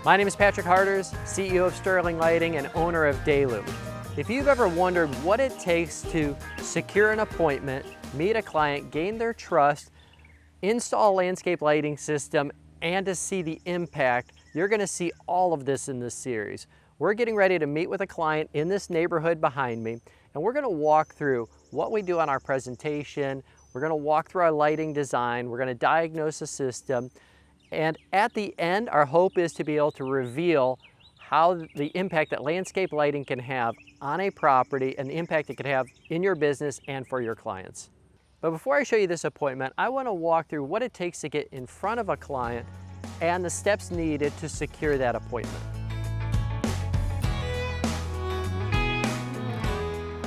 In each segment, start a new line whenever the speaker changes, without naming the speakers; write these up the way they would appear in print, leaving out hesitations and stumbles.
My name is Patrick Harders, CEO of Sterling Lighting and owner of Daylum. If you've ever wondered what it takes to secure an appointment, meet a client, gain their trust, install a landscape lighting system, and to see the impact, you're going to see all of this in this series. We're getting ready to meet with a client in this neighborhood behind me, and we're going to walk through what we do on our presentation. We're going to walk through our lighting design. We're going to diagnose the system. And at the end, our hope is to be able to reveal how the impact that landscape lighting can have on a property and the impact it can have in your business and for your clients. But before I show you this appointment, I want to walk through what it takes to get in front of a client and the steps needed to secure that appointment.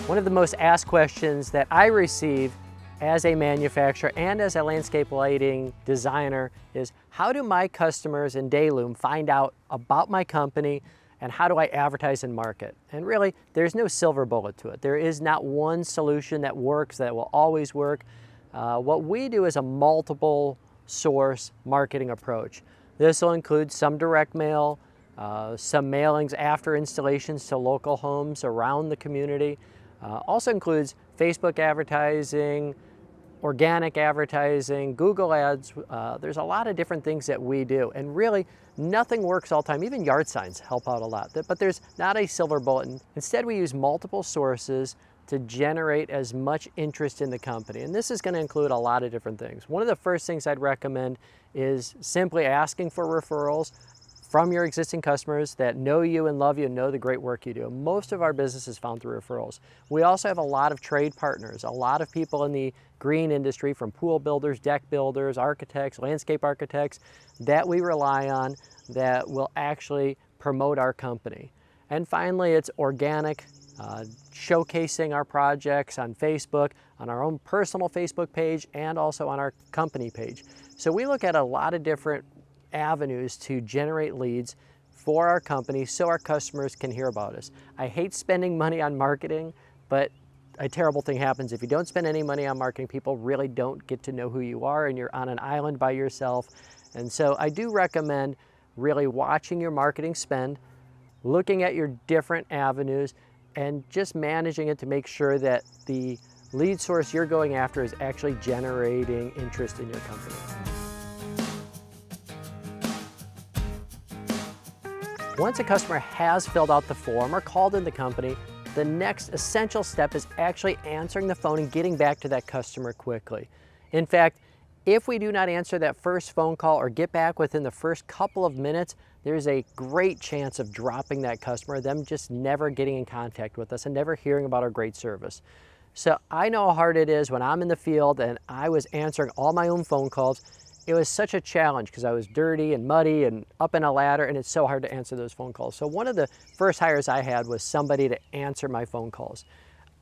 One of the most asked questions that I receive as a manufacturer and as a landscape lighting designer is, how do my customers in Daylum find out about my company and how do I advertise and market? And really, there's no silver bullet to it. There is not one solution that works, that will always work. What we do is a multiple source marketing approach. This will include some direct mail, some mailings after installations to local homes around the community. Also includes Facebook advertising, organic advertising, Google ads. There's a lot of different things that we do, and really nothing works all the time. Even yard signs help out a lot, but there's not a silver bullet. Instead, we use multiple sources to generate as much interest in the company, and this is going to include a lot of different things. One of the first things I'd recommend is simply asking for referrals from your existing customers that know you and love you and know the great work you do. Most of our business is found through referrals. We also have a lot of trade partners, a lot of people in the green industry, from pool builders, deck builders, architects, landscape architects, that we rely on that will actually promote our company. And finally, it's organic, showcasing our projects on Facebook, on our own personal Facebook page, and also on our company page. So we look at a lot of different avenues to generate leads for our company so our customers can hear about us. I hate spending money on marketing, but a terrible thing happens. If you don't spend any money on marketing, people really don't get to know who you are, and you're on an island by yourself. And so I do recommend really watching your marketing spend, looking at your different avenues, and just managing it to make sure that the lead source you're going after is actually generating interest in your company. Once a customer has filled out the form or called in the company, the next essential step is actually answering the phone and getting back to that customer quickly. In fact, if we do not answer that first phone call or get back within the first couple of minutes, there's a great chance of dropping that customer, them just never getting in contact with us and never hearing about our great service. So I know how hard it is when I'm in the field and I was answering all my own phone calls. It was such a challenge because I was dirty and muddy and up in a ladder, and it's so hard to answer those phone calls. So one of the first hires I had was somebody to answer my phone calls.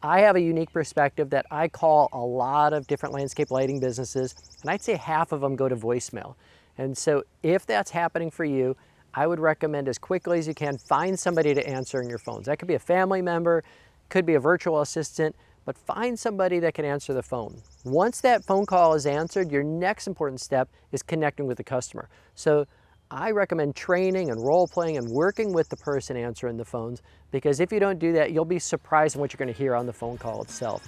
I have a unique perspective that I call a lot of different landscape lighting businesses, and I'd say half of them go to voicemail. And so if that's happening for you, I would recommend as quickly as you can, find somebody to answer your phones. That could be a family member, could be a virtual assistant, but find somebody that can answer the phone. Once that phone call is answered, your next important step is connecting with the customer. So I recommend training and role-playing and working with the person answering the phones, because if you don't do that, you'll be surprised at what you're going to hear on the phone call itself.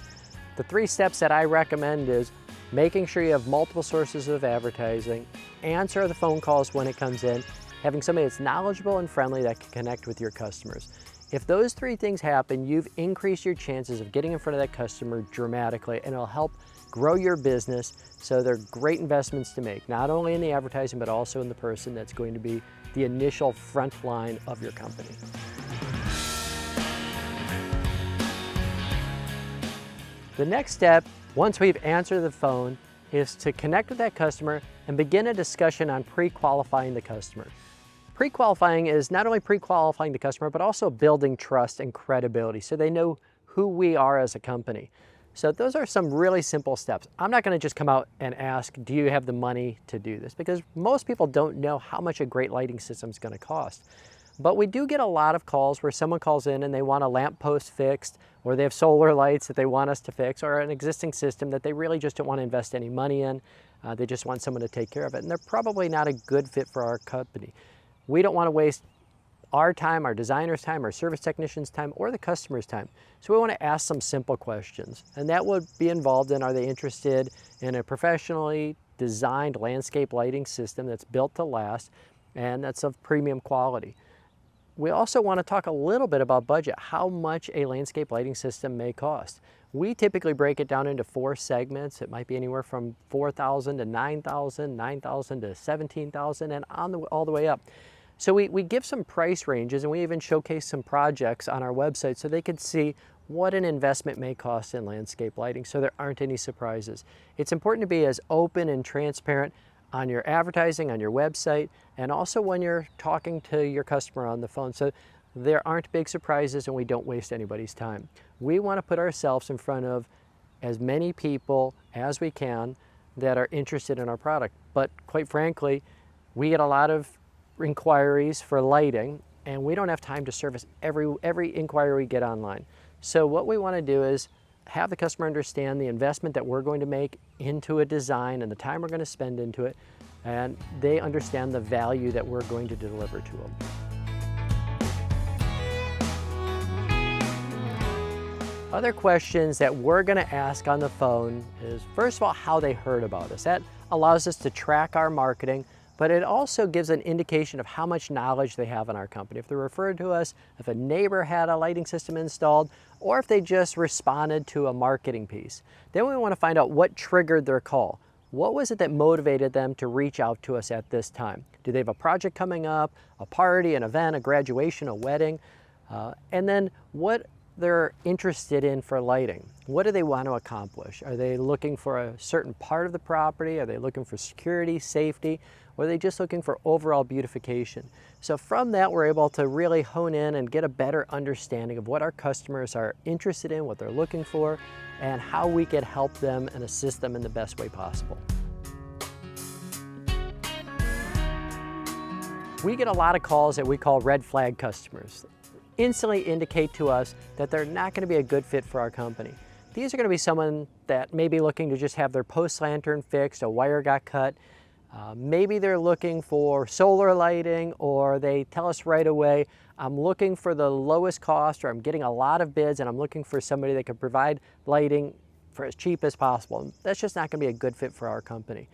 The 3 steps that I recommend is making sure you have multiple sources of advertising, answer the phone calls when it comes in, having somebody that's knowledgeable and friendly that can connect with your customers. If those 3 things happen, you've increased your chances of getting in front of that customer dramatically, and it'll help grow your business. So they're great investments to make, not only in the advertising, but also in the person that's going to be the initial front line of your company. The next step, once we've answered the phone, is to connect with that customer and begin a discussion on pre-qualifying the customer. Pre-qualifying is not only pre-qualifying the customer, but also building trust and credibility so they know who we are as a company. So those are some really simple steps. I'm not going to just come out and ask, do you have the money to do this? Because most people don't know how much a great lighting system is going to cost. But we do get a lot of calls where someone calls in and they want a lamp post fixed, or they have solar lights that they want us to fix, or an existing system that they really just don't want to invest any money in. They just want someone to take care of it. And they're probably not a good fit for our company. We don't want to waste our time, our designer's time, our service technician's time, or the customer's time. So we want to ask some simple questions. And that would be involved in, are they interested in a professionally designed landscape lighting system that's built to last and that's of premium quality? We also want to talk a little bit about budget, how much a landscape lighting system may cost. We typically break it down into 4 segments. It might be anywhere from $4,000 to $9,000, $9,000 to $17,000, and all the way up. So we give some price ranges, and we even showcase some projects on our website so they can see what an investment may cost in landscape lighting, so there aren't any surprises. It's important to be as open and transparent on your advertising, on your website, and also when you're talking to your customer on the phone, so there aren't big surprises and we don't waste anybody's time. We want to put ourselves in front of as many people as we can that are interested in our product. But quite frankly, we get a lot of inquiries for lighting, and we don't have time to service every inquiry we get online. So what we want to do is have the customer understand the investment that we're going to make into a design and the time we're going to spend into it, and they understand the value that we're going to deliver to them. Other questions that we're going to ask on the phone is, first of all, how they heard about us. That allows us to track our marketing, but it also gives an indication of how much knowledge they have in our company. If they're referred to us, if a neighbor had a lighting system installed, or if they just responded to a marketing piece. Then we want to find out what triggered their call. What was it that motivated them to reach out to us at this time? Do they have a project coming up, a party, an event, a graduation, a wedding? And then what they're interested in for lighting. What do they want to accomplish? Are they looking for a certain part of the property? Are they looking for security, safety? Or are they just looking for overall beautification? So from that, we're able to really hone in and get a better understanding of what our customers are interested in, what they're looking for, and how we can help them and assist them in the best way possible. We get a lot of calls that we call red flag customers. Instantly indicate to us that they're not going to be a good fit for our company. These are going to be someone that may be looking to just have their post lantern fixed, a wire got cut. Maybe they're looking for solar lighting, or they tell us right away, I'm looking for the lowest cost, or I'm getting a lot of bids and I'm looking for somebody that can provide lighting for as cheap as possible. That's just not going to be a good fit for our company.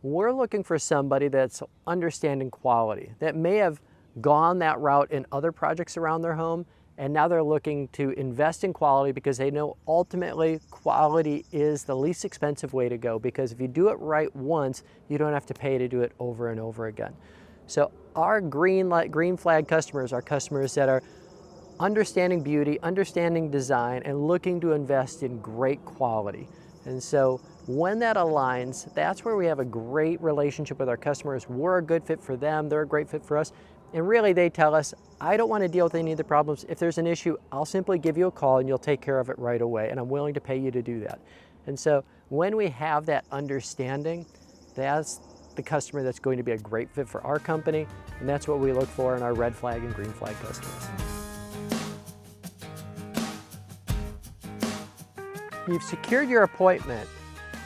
We're looking for somebody that's understanding quality, that may have gone that route in other projects around their home, and now they're looking to invest in quality because they know ultimately quality is the least expensive way to go, because if you do it right once, you don't have to pay to do it over and over again. So our green flag customers are customers that are understanding beauty, understanding design, and looking to invest in great quality. And so when that aligns, that's where we have a great relationship with our customers. We're a good fit for them, they're a great fit for us. And really they tell us, I don't want to deal with any of the problems. If there's an issue, I'll simply give you a call and you'll take care of it right away, and I'm willing to pay you to do that. And so when we have that understanding, that's the customer that's going to be a great fit for our company, and that's what we look for in our red flag and green flag customers. You've secured your appointment.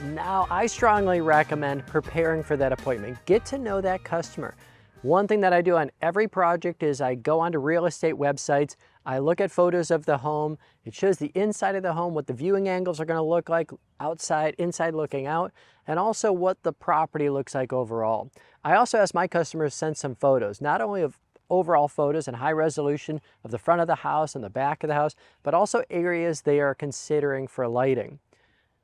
Now I strongly recommend preparing for that appointment. Get to know that customer. One thing that I do on every project is I go onto real estate websites, I look at photos of the home, it shows the inside of the home, what the viewing angles are going to look like outside, inside looking out, and also what the property looks like overall. I also ask my customers to send some photos, not only of overall photos and high resolution of the front of the house and the back of the house, but also areas they are considering for lighting.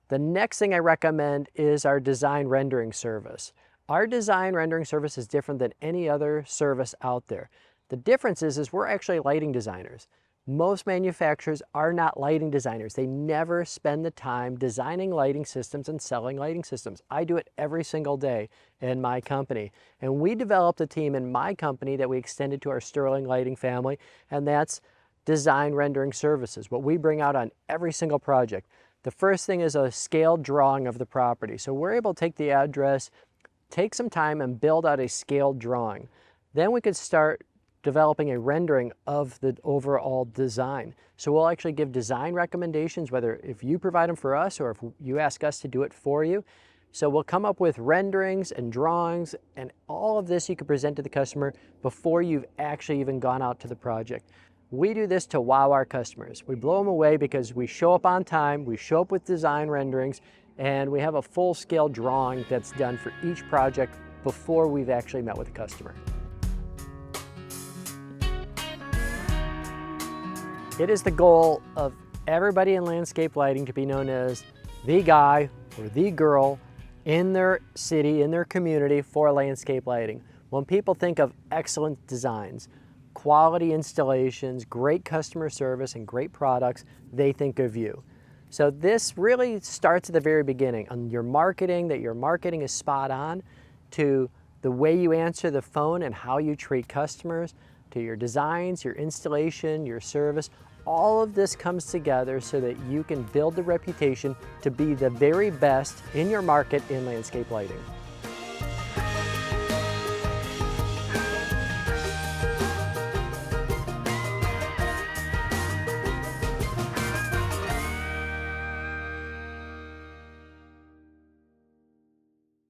The next thing I recommend is our design rendering service. Our design rendering service is different than any other service out there. The difference is we're actually lighting designers. Most manufacturers are not lighting designers. They never spend the time designing lighting systems and selling lighting systems. I do it every single day in my company. And we developed a team in my company that we extended to our Sterling Lighting family, and that's design rendering services, what we bring out on every single project. The first thing is a scaled drawing of the property. So we're able to take the address, take some time and build out a scaled drawing. Then we could start developing a rendering of the overall design. So we'll actually give design recommendations, whether if you provide them for us or if you ask us to do it for you. So we'll come up with renderings and drawings, and all of this you can present to the customer before you've actually even gone out to the project. We do this to wow our customers. We blow them away because we show up on time, we show up with design renderings, and we have a full-scale drawing that's done for each project before we've actually met with the customer. It is the goal of everybody in landscape lighting to be known as the guy or the girl in their city, in their community for landscape lighting. When people think of excellent designs, quality installations, great customer service, and great products, they think of you. So this really starts at the very beginning on your marketing, that your marketing is spot on, to the way you answer the phone and how you treat customers, to your designs, your installation, your service. All of this comes together so that you can build the reputation to be the very best in your market in landscape lighting.